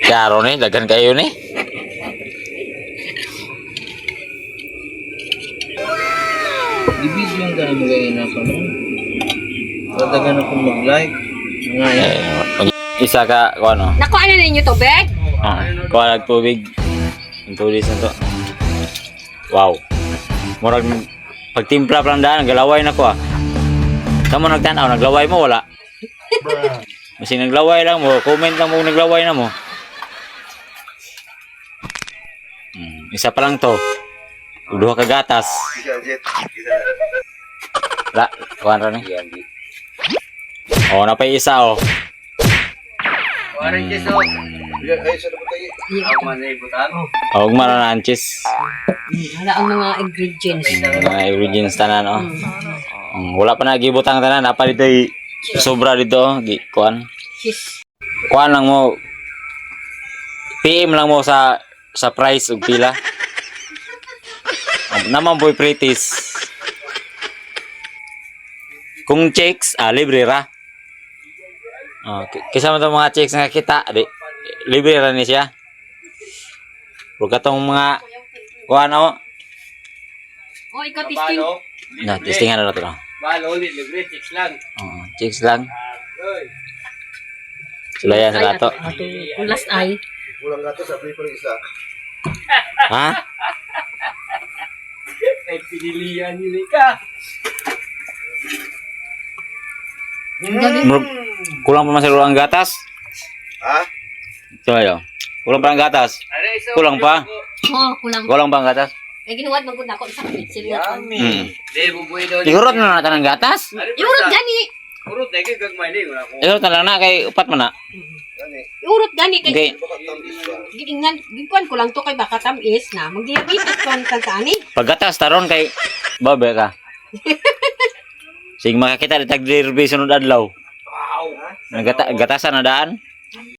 Klaro ni, dagan kayo ni. Di-video ang dami kayo na pa mo. Tatagan akong mag-like. Mga yan. Isa ka, kung ano. Nakuha na ninyo tubig? Kuha lang tubig. Ang tulis na to. Wow. Murag, pagtimpla pa lang daan, galaway na ko ah. Kamu nagtanaw, naglaway mo, wala. Masing naglaway lang mo, comment lang mo kung naglaway na mo. Isa pa lang to. Duha ka gatas. La, kuha na ni. Oh, napay isa oh. Waring kiso. Ay, sa dapat tayo. Ako man na ibutan. Huwag na anches. Wala ang mga ingredients. Mga ingredients tanan oh. Wala pa na gibutang tanan, apa dito sobra dito, kuan. Cheese. Kuan lang mo. PM lang mo sa price ug pila. Naman boy pretis. Kung checks, libre ra. Kisa mo itong mga checks nga kita, libre ra ni siya. Huwag ka itong mga, kuha na o. Oh, ikaw testing. Na, testingan na ito. Balo, libre, chicks lang. Checks lang. Sulayan sa lato. Kung last eye. Kulang gato sa free pa isa. Ha? Ay, pinilihan nyo ka. Kulang pa masalulang gatas? Ha? So, ayo. Kulang pa ang gatas? Kulang pa? Oh, kulang. Kulang pa ang gatas? Eh, ginuwad magod ako sa pitsil nga. Di, bubuhay daw. Ihurot na natin ang gatas? Iurot gani. Urot, dahil kay gagmay na yun. Ihurot na lang na kay upat mo na. Iurot gani kay Okay. gidingnan gikuan ko lang to kay baka tamis na mag-diabetes kon kani. Paggatas taron kay babe ka. Sige makakita di tag-derby sunod adlaw. Wow. Gatasan na daan.